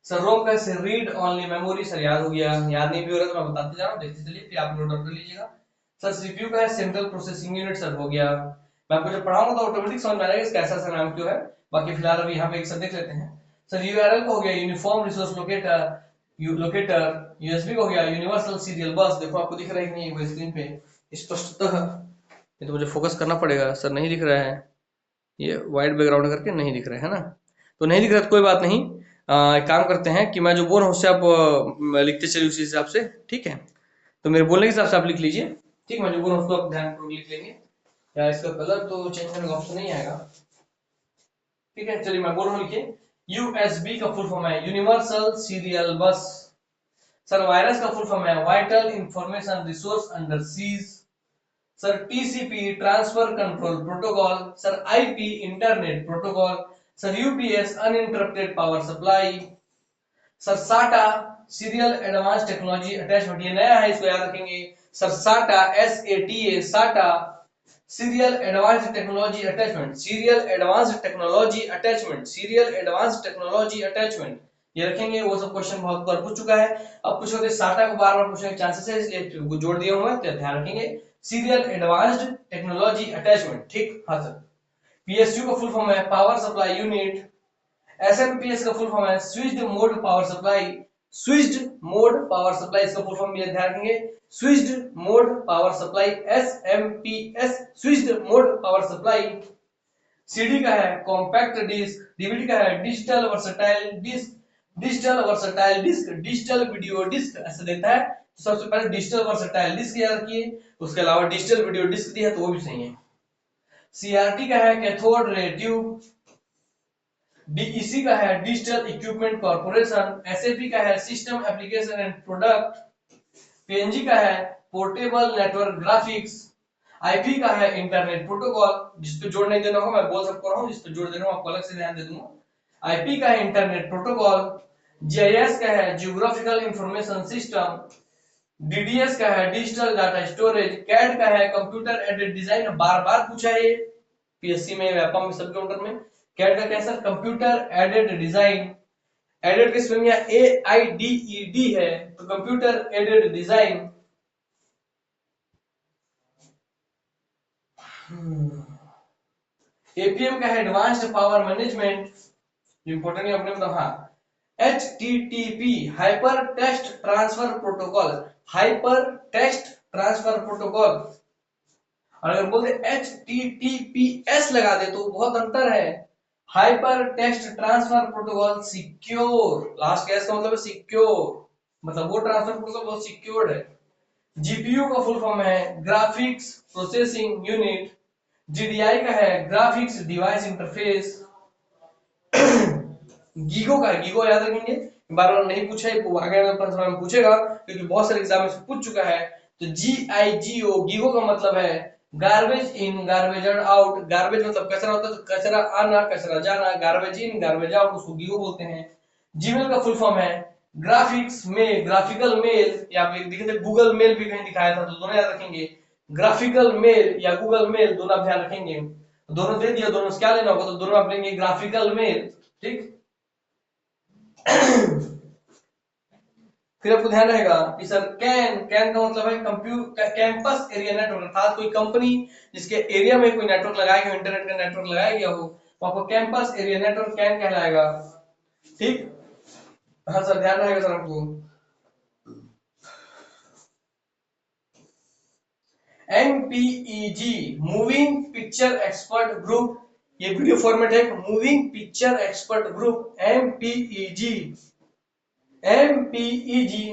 S2: सर रोम का है sir read only memory, sir याद हो गया। याद नहीं भी हो रहा तो मैं बताते जा रहा हूँ, देखते चलिए, फिर आप नोट डाउन कर लीजिएगा। सर सीपीयू का है सेंट्रल प्रोसेसिंग यूनिट, सर हो गया। मैं आपको जब पढ़ाऊंगा तो ऑटोमेटिक समझ में आएगा इसका ऐसा सा नाम क्यों है। बाकी फिलहाल अभी यहाँ पे एक सर देख लेते हैं। सर यूआरएल का हो गया यूनिफॉर्म रिसोर्स लोकेटर, यूएसबी का हो गया यूनिवर्सल सीरियल बस। देखो आपको दिख रहा है कि नहीं वो स्क्रीन पे स्पष्टतः। ये तो मुझे फोकस करना पड़ेगा, सर नहीं दिख रहा है, ये वाइट बैकग्राउंड करके नहीं दिख रहा है ना। तो नहीं दिख रहा तो कोई बात नहीं, एक काम करते हैं कि मैं जो बोल रहा हूँ उससे आप लिखते चलिए उसी हिसाब से, ठीक है। तो मेरे बोलने के हिसाब से आप लिख लीजिए, ठीक। मैं जो बोल रहा हूँ उसको आप ध्यानपूर्वक लिख लेंगे। या इसका कलर तो चेंज करने का ऑप्शन नहीं आएगा, ठीक है। चलिए मैं बोल रहा हूँ, लिखिए। यूएसबी का फुल फॉर्म है यूनिवर्सल सीरियल बस। सर वायरस का फुल फॉर्म है vital information resource under seize. Sir TCP transfer control protocol. Sir IP internet protocol. Sir UPS uninterrupted power supply. Sir साटा सीरियल एडवांस टेक्नोलॉजी अटैचमेंट, ये नया है इसको याद रखेंगे। सर साटा SATA साटा serial advance technology attachment, serial advance technology attachment, serial advance technology attachment, ये रखेंगे। वो सब क्वेश्चन बहुत बार पूछ चुका है। अब पूछोगे साटा को बार बार पूछने के चांसेस है, इसलिए जोड़ दिया हुआ है, तो ध्यान रखेंगे। सीरियल एडवांस्ड टेक्नोलॉजी अटैचमेंट, ठीक। हाँ सर। पीएसयू का फुल फॉर्म है पावर सप्लाई यूनिट। एसएमपीएस का फुल फॉर्म है switched mode power supply, switched mode power supply, इसका फुल फॉर्म भी ध्यान रखेंगे। Switched mode power supply, SMPS switched mode power supply. CD का है कॉम्पैक्ट डिस्क, डीवीडी का है digital versatile disc, digital versatile disc, digital video disc ऐसा देता है। तो सबसे पहले डिजिटल वर्सटाइल डिस्क याद रखिए, उसके अलावा डिजिटल वीडियो डिस्क दिया है तो वो भी सही है। सीआरटी का है कैथोड रे ट्यूब। डीईसी का है डिजिटल इक्विपमेंट कॉर्पोरेशन। एसएपी का है system application and product. PNG का है पोर्टेबल नेटवर्क ग्राफिक्स। आईपी का है इंटरनेट प्रोटोकॉल, जिस पे जोड़ नहीं देना होगा मैं बोल सकता हूँ, जिस पे जोड़ देना होगा आपको अलग से ध्यान दे दूंगा। आईपी का है इंटरनेट प्रोटोकॉल। जीआईएस का है जियोग्राफिकल इंफॉर्मेशन सिस्टम। डीडीएस का है डिजिटल डाटा स्टोरेज। कैड का है कंप्यूटर एडेड डिजाइन, बार बार पूछा है पीएससी में, व्यापम में, सबके अंडर में। कैड का क्या sir computer aided design, aided की स्पेलिंग AIDED है, तो कंप्यूटर एडेड डिजाइन। एपीएम का है एडवांस्ड पावर मैनेजमेंट, इंपॉर्टेंट है अपने मतलब। हाँ, HTTP hyper text transfer protocol, hyper text transfer protocol. और अगर बोलते HTTPS लगा दे तो बहुत अंतर है। Hyper text transfer protocol secure, last का इसका मतलब है सिक्योर, मतलब वो ट्रांसफर प्रोटोकॉल बहुत सिक्योर्ड है। जीपीयू का फुल फॉर्म है ग्राफिक्स प्रोसेसिंग यूनिट। जीडीआई का है ग्राफिक्स डिवाइस इंटरफेस। गीगो का है, गीगो याद रखेंगे, बार बार नहीं पूछा है, आगे में पूछेगा क्योंकि बहुत सारे एग्जाम में पूछ चुका है। तो GIGO गीगो का मतलब है garbage in garbage out. Garbage मतलब कचरा होता है, तो कचरा आना कचरा जाना, गार्बेज इन गार्बेज आउट, उसको गीगो बोलते हैं। जीमेल का फुल फॉर्म है ग्राफिक्स मेल, ग्राफिकल मेल, या फिर गूगल मेल भी कहीं दिखाया था, तो दोनों याद रखेंगे। ग्राफिकल मेल या गूगल मेल दोनों आप ध्यान रखेंगे, दोनों दे दिया, दोनों से क्या लेना होगा, तो दोनों आप लेंगे ग्राफिकल मेल, ठीक। फिर आपको ध्यान रहेगा कि सर कैन, कैन का मतलब है कैंपस एरिया नेटवर्क, अर्थात कोई कंपनी जिसके एरिया में कोई नेटवर्क लगाया गया, इंटरनेट का नेटवर्क लगाया गया हो, तो आपको कैंपस एरिया नेटवर्क कैन कहलाएगा, ठीक। हाँ सर ध्यान रहेगा सर आपको। MPEG moving picture expert group, ये वीडियो फॉर्मेट है moving picture expert group, MPEG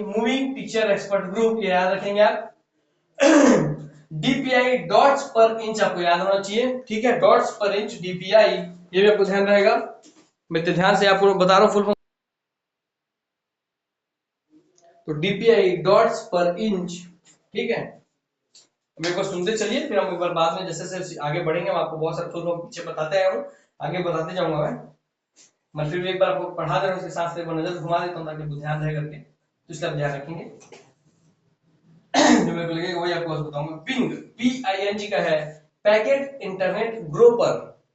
S2: moving picture expert group, ये याद रखेंगे आप। डीपीआई डॉट्स पर इंच आपको याद होना चाहिए, ठीक है, डॉट्स पर इंच डीपीआई, ये भी आपको ध्यान रहेगा। मैं तो ध्यान से आपको बता रहा हूँ फुल फॉर्म। तो डीपीआई डॉट्स पर इंच, ठीक है। अब एक बार सुनते चलिए, फिर हम एक बार बाद में जैसे जैसे आगे बढ़ेंगे हम आपको बहुत सारे फुल फॉर्म पीछे बताते हैं, आगे बताते जाऊंगा मैं फिर भी एक बार आपको पढ़ा दे रहा हूँ, उसके साथ से एक बार नजर घुमा देता हूँ ताकि आपको ध्यान रहे करके, तो इसका आप ध्यान रखेंगे। जो मेरे को लगेगा वही आपको बताऊंगा। पिंग, PING का है पैकेट इंटरनेट ग्रोपर,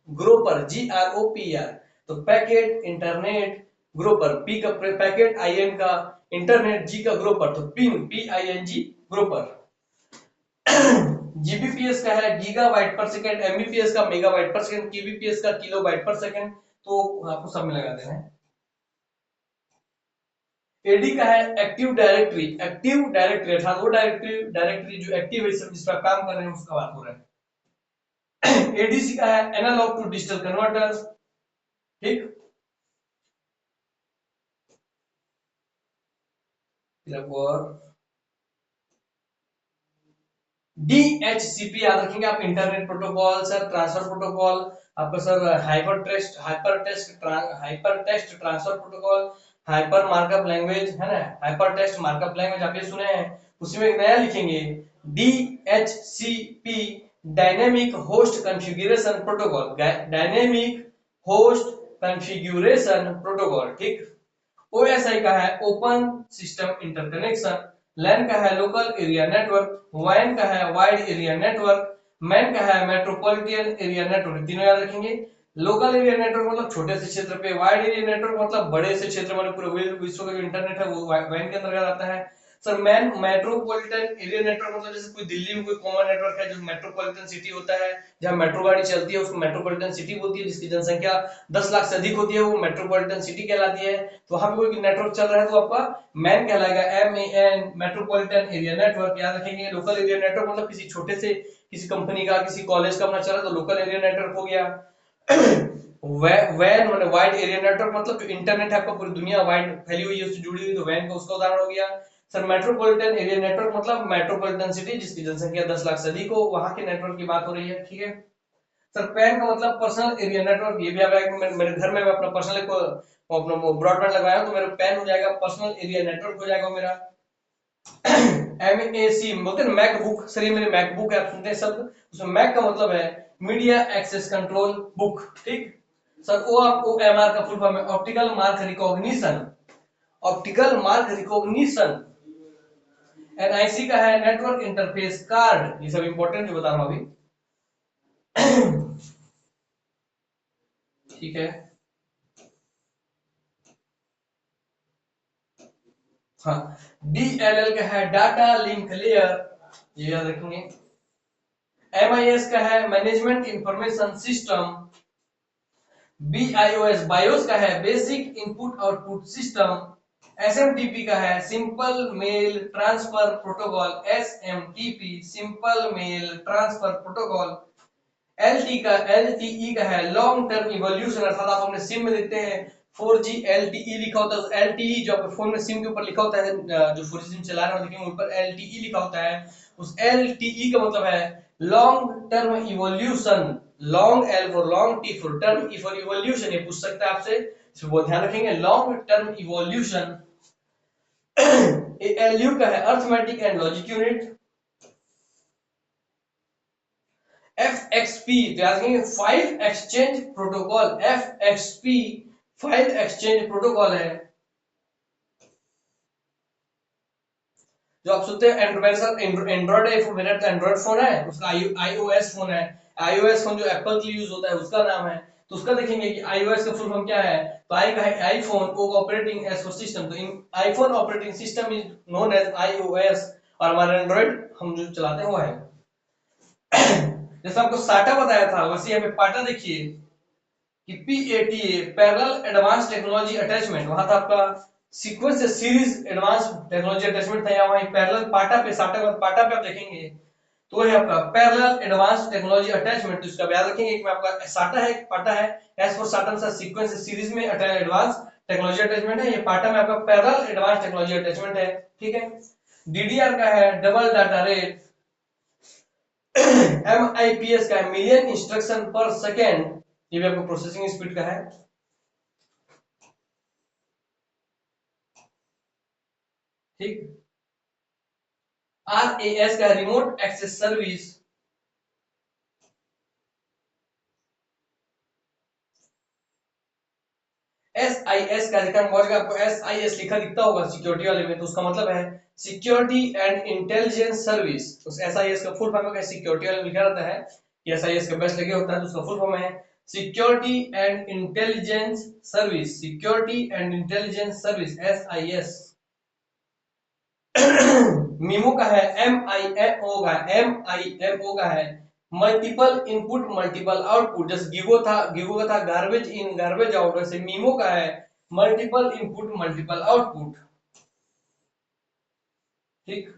S2: ग्रोपर GROPR। तो पैकेट इंटरनेट ग्रोपर, पी का पैकेट, IN का इंटरनेट, जी का ग्रोपर, तो पिंग PING ग्रोपर। जीबीपीएस का है गीगाबाइट पर सेकंड, एमबीपीएस का मेगाबाइट पर सेकंड, केबीपीएस का किलोबाइट पर सेकंड, तो आपको सब में लगा देना है। एडी का है एक्टिव डायरेक्टरी, एक्टिव डायरेक्टरी अर्थात वो डायरेक्टरी जो एक्टिव है, जिस पर काम कर रहे हैं उसका बात हो रहा है। एडीसी का है एनालॉग टू डिजिटल कन्वर्टर, ठीक। और DHCP याद रखेंगे आप, internet protocol sir, transfer protocol आपका sir, hyper text transfer protocol, hyper markup language है ना, हाइपर टेक्स्ट मार्कअप लैंग्वेज आप ये सुने हैं, उसी में एक नया लिखेंगे DHCP, dynamic host configuration protocol, dynamic host configuration protocol, ठीक। OSI का है ओपन सिस्टम इंटरकनेक्शन, LAN का है लोकल एरिया नेटवर्क, WAN का है वाइड एरिया नेटवर्क, मैन का है मेट्रोपॉलिटन एरिया नेटवर्क, तीनों याद रखेंगे। लोकल एरिया नेटवर्क मतलब छोटे से क्षेत्र पे, वाइड एरिया नेटवर्क मतलब बड़े से क्षेत्र, मतलब पूरे विश्व का जो इंटरनेट है वो WAN के अंतर्गत आता है। Sir man metropolitan area network मतलब जैसे कोई दिल्ली में कोई कॉमन नेटवर्क है जो मेट्रोपॉलिटन सिटी होता है, जहां मेट्रो गाड़ी चलती है उसको मेट्रोपॉलिटन सिटी बोलती है, जिसकी जनसंख्या 10 लाख से अधिक होती है वो मेट्रोपॉलिटन सिटी कहलाती है। तो वहां पे कोई नेटवर्क चल रहा है तो आपका मैन कहलाएगा, MAN, मेट्रोपॉलिटन एरिया नेटवर्क, याद रखेंगे। लोकल एरिया नेटवर्क मतलब किसी छोटे से, किसी कंपनी का, किसी कॉलेज का अपना चल रहा है तो लोकल एरिया नेटवर्क हो गया। वैन मतलब वाइड एरिया नेटवर्क मतलब जो इंटरनेट है आपका पूरी दुनिया वाइड फैली हुई है उससे जुड़ी हुई, तो वैन का उसका उदाहरण हो गया। सर मेट्रोपॉलिटन एरिया नेटवर्क मतलब मेट्रोपॉलिटन सिटी जिसकी जनसंख्या 10 लाख से अधिक हो, वहां के नेटवर्क की बात हो रही है, ठीक है। सर पैन का मतलब पर्सनल एरिया नेटवर्क, ये भी आप मेरे घर में मैं अपना पर्सनल को अपना ब्रॉडबैंड लगाया हूं तो मेरा पैन हो जाएगा पर्सनल एरिया नेटवर्क हो जाएगा मेरा। MAC बोलते हैं मैकबुक, सर ये मेरे मैकबुक है, आप सुनते हैं शब्द, उसमें मैक का मतलब है मीडिया एक्सेस कंट्रोल बुक, ठीक। सर OMR का फुल फॉर्म है optical mark recognition, optical mark recognition. NIC का है नेटवर्क इंटरफेस कार्ड, ये सब इंपॉर्टेंट जो बता रहा हूं अभी, ठीक है। हाँ, DLL का है डाटा लिंक लेयर, ये याद रखेंगे। MIS का है management information system, BIOS BIOS का है basic input output system, SMTP का है simple mail transfer protocol, SMTP simple mail transfer protocol. LTE का है लॉन्ग टर्म इवोल्यूशन, अर्थात आप अपने सिम में देखते हैं 4G LTE लिखा होता है, LTE जो आपके फोन में सिम के ऊपर लिखा होता है, जो 4G सिम चला रहे हो देखेंगे ऊपर LTE लिखा होता है, उस LTE का मतलब है long term evolution, long L for long, T for term, E for evolution, ये पूछ सकता है आपसे, इसको बहुत ध्यान रखेंगे, लॉन्ग टर्म इवोल्यूशन। LU का है arithmetic and logic unit. FXP तो याद रखेंगे file exchange protocol, FXP file exchange protocol है। जो आप सुनते हैं एंड्रॉइड फोन, मेरा तो एंड्रॉइड फोन है, उसका iOS फोन है, iOS फोन जो एप्पल के लिए यूज होता है उसका नाम है, तो उसका देखेंगे कि iOS का फुल फॉर्म क्या है, तो आई का है आईफोन, ओ का ऑपरेटिंग एज फॉर सिस्टम, तो in iPhone operating system is known as iOS, और हमारा एंड्रॉइड हम जो चलाते हैं वो है। जैसे आपको साटा बताया था वैसे यहाँ पे पाटा देखिए कि PATA parallel advance technology attachment, वहां था आपका sequence series advance technology attachment था, यहाँ वहीं पैरेलल पाटा पे, साटा का पाटा पे आप देखेंगे तो है आपका पैरेलल एडवांस टेक्नोलॉजी अटैचमेंट, तो इसका याद रखेंगे, एक में आपका साटा है, एक पाटा है। एस फॉर साटा में सीक्वेंस सीरीज में एडवांस टेक्नोलॉजी अटैचमेंट है, ये पाटा में आपका पैरेलल एडवांस टेक्नोलॉजी अटैचमेंट है, ठीक है। DDR का है डबल डाटा रेट, MIPS का है मिलियन इंस्ट्रक्शन पर सेकेंड, ये भी आपको प्रोसेसिंग स्पीड का है। ठीक। RAS का रिमोट एक्सेस सर्विस। SIS का देखा पहुंच गया, आपको SIS लिखा दिखता होगा सिक्योरिटी वाले में, तो उसका मतलब है सिक्योरिटी एंड इंटेलिजेंस सर्विस। तो SIS का फुल फॉर्म है, सिक्योरिटी वाले में लिखा रहता है कि SIS का बेस्ट लगे होता है, तो उसका फुल फॉर्म है security and intelligence service, security and intelligence service SIS। Memo का है MIMO का है मल्टीपल इनपुट मल्टीपल आउटपुट। जैसे गिगो का था गार्बेज इन गार्बेज आउट, वैसे मीमो का है मल्टीपल इनपुट मल्टीपल आउटपुट। ठीक।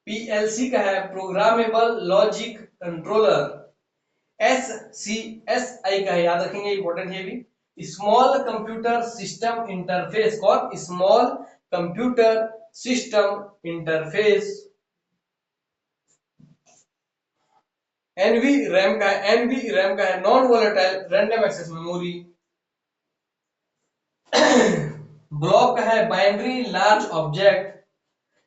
S2: PLC का है प्रोग्रामेबल लॉजिक कंट्रोलर। SCSI का है, याद रखेंगे, इंपॉर्टेंट है भी, स्मॉल कंप्यूटर सिस्टम इंटरफेस। कौन? Small computer system interface. NVRAM का है non volatile random access memory. Block का है बाइनरी लार्ज ऑब्जेक्ट।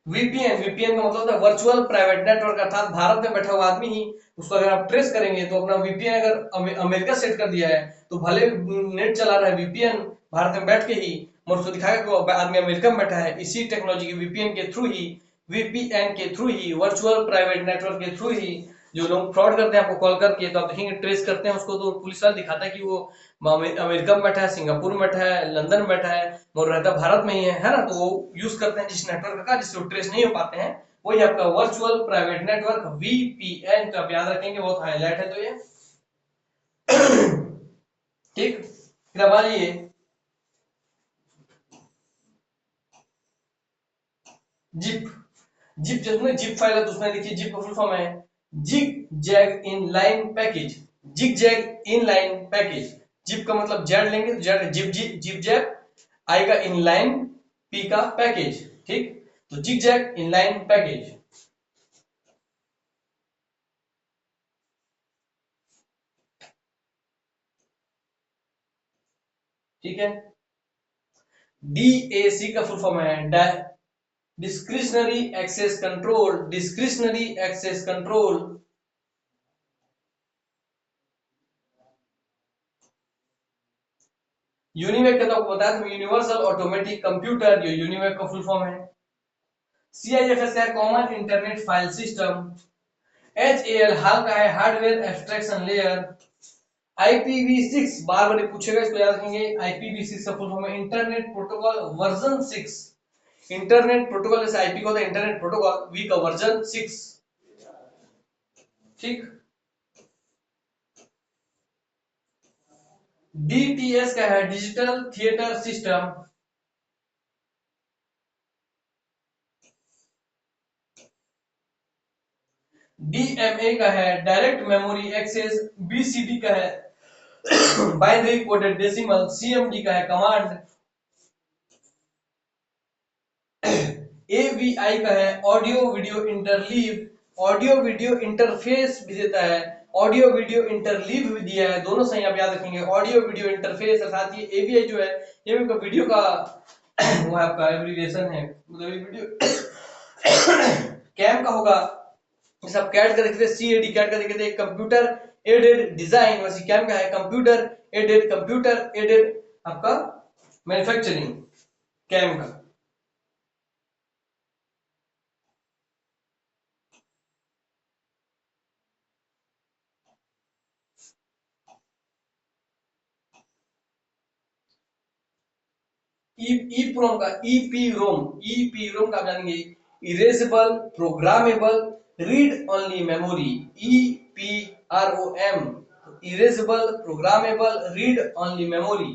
S2: VPN का मतलब होता है वर्चुअल प्राइवेट नेटवर्क, अर्थात भारत में बैठा हुआ आदमी ही उसको अगर आप ट्रेस करेंगे तो अपना VPN अगर अमेरिका सेट कर दिया है तो भले नेट चला रहा है VPN भारत में बैठ के ही, मगर उसको दिखाएगा कि वो आदमी अमेरिका में बैठा है। इसी टेक्नोलॉजी के VPN के थ्रू ही वर्चुअल प्राइवेट नेटवर्क के थ्रू ही जो लोग फ्रॉड करते हैं आपको कॉल करके, तो आप देखेंगे ट्रेस करते हैं उसको, तो पुलिस वाला दिखाता है कि वो अमेरिका में बैठा है, सिंगापुर में बैठा है, लंदन में बैठा है, और रहता भारत में ही है ना। तो वो यूज करते हैं जिस नेटवर्क का जिससे वो ट्रेस नहीं हो पाते हैं, वही आपका वर्चुअल प्राइवेट नेटवर्क VPN। तो आप याद रखेंगे, बहुत हाईलाइट है तो ये। ठीक। फिर अब आ जाइए जिप। जिप फाइल है तो उसमें देखिए जिप का फुल फॉर्म है zig zag in line package. Zig zag in line package. Zip का मतलब जेड लेंगे तो जेड जिप जैग, आई का इन लाइन, पी का पैकेज। ठीक। तो zig zag in line package. ठीक है। DAC का फुल फॉर्म है discretionary access control. Discretionary access control. UNIVAC का तो आपको बताया था, यूनिवर्सल ऑटोमेटिक कंप्यूटर, ये यूनिवेक का फुल फॉर्म है। CIFS का common internet file system. HAL HAL का है हार्डवेयर एब्स्ट्रैक्शन लेयर। IPv6 बार बार पूछेगा, इसको याद रखेंगे। IPv6 का फुल फॉर्म है internet protocol version 6। Internet protocol जैसे IP का होता है इंटरनेट प्रोटोकॉल, V का वर्जन 6। ठीक। DTS का है डिजिटल थिएटर सिस्टम। DMA का है डायरेक्ट मेमोरी एक्सेस। BCD का है बाइनरी कोडेड डेसिमल। CMD का है कमांड। AVI का है audio video interleave. Audio video interface भी देता है, ऑडियो वीडियो इंटरलीव भी दिया है, दोनों सही आप याद रखेंगे। ऑडियो वीडियो इंटरफेस और साथ ही AVI जो है ये भी वीडियो का वो आपका एब्रिविएशन है, मतलब वीडियो कैम का होगा। जैसे आप कैड का देखते थे CAD, कैड का देखते थे कंप्यूटर एडेड डिजाइन, वैसे कैम का है कंप्यूटर एडेड आपका मैन्युफैक्चरिंग, कैम का। ईप्रोम का ईपीरोम का आप जानेंगे erasable programmable read only memory. EPROM erasable programmable read only memory.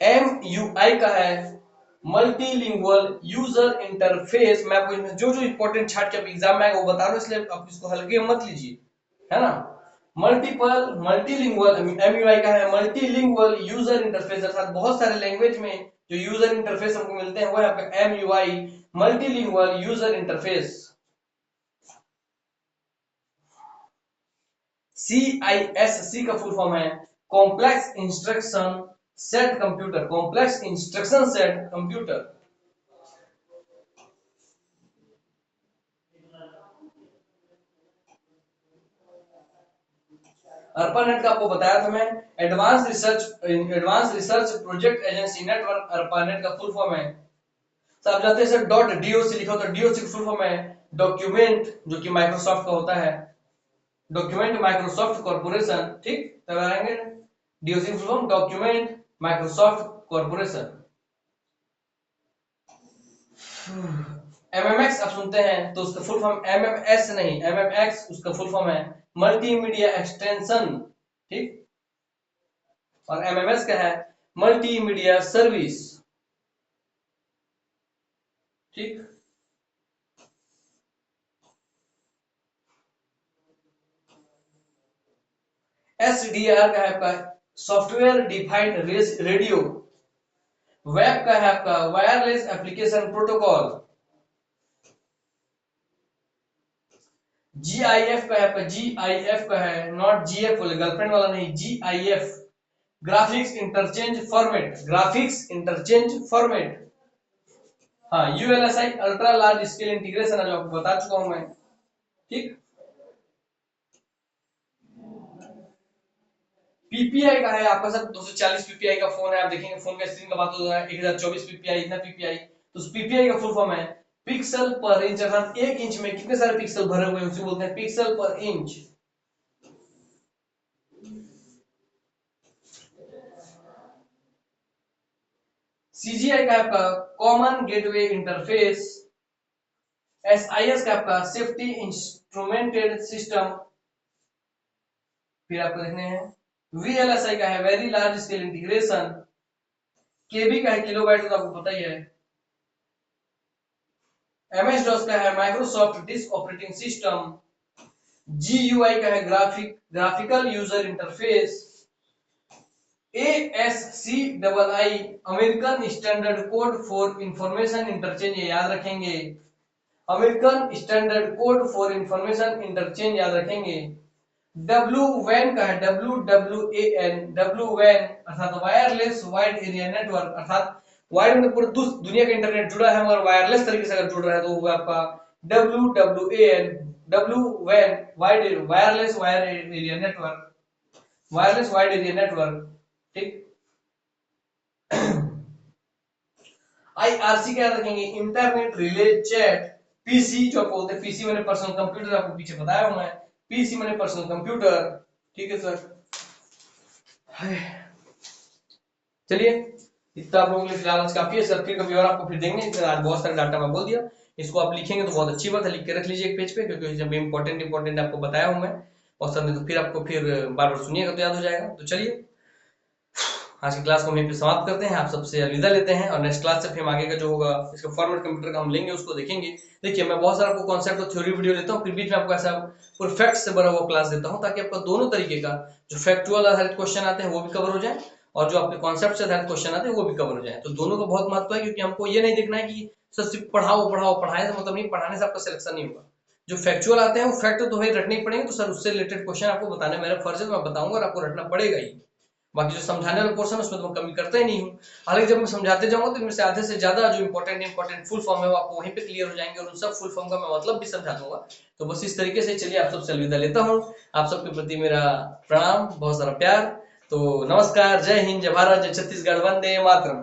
S2: MUI का है मल्टीलिंगुअल यूजर इंटरफेस। मैं आपको जो जो इंपॉर्टेंट छाट के एग्जाम में आएगा वो बता रहा हूं, इसलिए आप इसको हल्के मत लीजिए, है ना। मल्टीलिंगुअल MUI का है मल्टीलिंगुअल यूजर इंटरफेस, अर्थात बहुत सारे लैंग्वेज में जो यूजर इंटरफेस हमको मिलते हैं वो है आपका MUI, multilingual user interface. CISC का फुल फॉर्म है complex instruction set computer, complex instruction set computer. ARPANET का आपको बताया था मैं, advance research project agency network. ARPANET का फुल फॉर्म है, सब आप जानते हैं सर, .doc लिखा होता है, DOC का फुल फॉर्म है डॉक्यूमेंट, जो कि माइक्रोसॉफ्ट का होता है, डॉक्यूमेंट माइक्रोसॉफ्ट कॉर्पोरेशन, ठीक, तब आएंगे DOC full form document Microsoft corporation. MMX आप सुनते हैं तो उसका फुल फॉर्म MMS नहीं, MMX उसका फुल फॉर्म है मल्टीमीडिया एक्सटेंशन, ठीक, और MMS का है मल्टीमीडिया सर्विस, ठीक। SDR का है आपका सॉफ्टवेयर डिफाइंड रेडियो। वेब का है आपका वायरलेस एप्लीकेशन प्रोटोकॉल। GIF का है आपका, GIF का है नॉट GF बोले, गर्लफ्रेंड वाला नहीं, GIF graphics interchange format, graphics interchange format. हाँ, ULSI ultra large scale integration है, जो आपको बता चुका हूं मैं, ठीक। PPI का है आपका सर 240 PPI का फोन है, आप देखेंगे फोन का स्क्रीन का बात हो रहा है 1024 PPI, इतना PPI, तो उस PPI का फुल फॉर्म है पिक्सल पर इंच, अर्थात एक इंच में कितने सारे पिक्सल भरे हुए हैं उसे बोलते हैं पिक्सल पर इंच। CGI का आपका कॉमन गेटवे इंटरफेस। SIS का आपका सेफ्टी इंस्ट्रूमेंटेड सिस्टम। फिर आपको देखने हैं VLSI का है very large scale integration. KB का है किलोबाइट, तो आपको पता ही है। MS-DOS का है Microsoft disk operating system. GUI का है graphical user interface. ASCII American standard code for information interchange, याद रखेंगे, American standard code for information interchange याद रखेंगे। WWAN का है WWAN अर्थात वायरलेस वाइड एरिया नेटवर्क, अर्थात वाइड में पूरी दुनिया का इंटरनेट जुड़ा है मगर वायरलेस तरीके से अगर जुड़ रहा है तो वो आपका WWAN wireless wide area network, wireless wide area network, ठीक। IRC क्या रखेंगे इंटरनेट रिले चैट। PC जो आपको बोलते हैं, PC मैंने पर्सनल कंप्यूटर, आपको पीछे बताया हूं मैं, PC मैंने पर्सनल कंप्यूटर, ठीक है सर। चलिए इतना आप लोगों के लिए फिलहाल आज काफी है सर, फिर कभी और आपको फिर देंगे, आज बहुत सारे डाटा मैं बोल दिया, इसको आप लिखेंगे तो बहुत अच्छी बात है, लिख के रख लीजिए एक पेज पे, क्योंकि जब इंपॉर्टेंट आपको बताया हूं मैं और सर ने, तो फिर आपको फिर बार बार सुनिएगा तो याद हो जाएगा। तो चलिए आज की क्लास को हम यहीं पे समाप्त करते हैं, आप सबसे अलविदा लेते हैं, और नेक्स्ट क्लास से फिर हम आगे का जो होगा इसका फॉर्मेट कंप्यूटर का हम लेंगे, उसको देखेंगे। देखिए मैं बहुत सारा आपको कॉन्सेप्ट और थ्योरी वीडियो लेता हूँ, फिर बीच में आपको ऐसा पूरे फैक्ट से भरा हुआ क्लास देता हूँ, ताकि आपका दोनों तरीके का जो फैक्चुअल आधारित क्वेश्चन आते हैं वो भी कवर हो जाए, और जो आपके कॉन्सेप्ट से आधारित क्वेश्चन आते हैं वो भी कवर हो जाए। तो दोनों का बहुत महत्व है, क्योंकि हमको ये नहीं देखना है कि सर सिर्फ पढ़ाने से मतलब नहीं, पढ़ाने से आपका सिलेक्शन नहीं होगा। जो फैक्चुअल आते हैं वो फैक्ट तो भाई रटने ही पड़ेंगे, तो सर उससे रिलेटेड क्वेश्चन आपको बताने मेरा फर्ज है, तो मैं बताऊंगा और आपको रटना पड़ेगा ही। बाकी जो समझाने वाला पोर्शन है उसमें तो मैं कमी करता ही नहीं हूँ, हालांकि जब मैं समझाते जाऊंगा तो इनमें से आधे से ज्यादा जो इंपॉर्टेंट फुल फॉर्म है वो आपको वहीं पे क्लियर हो जाएंगे, और उन सब फुल फॉर्म का मैं मतलब भी समझा दूंगा। तो बस इस तरीके से चलिए, आप सबसे अलविदा लेता हूँ, आप सबके प्रति मेरा प्रणाम, बहुत सारा प्यार। तो नमस्कार, जय हिंद, जय भारत, जय छत्तीसगढ़, वंदे मातरम।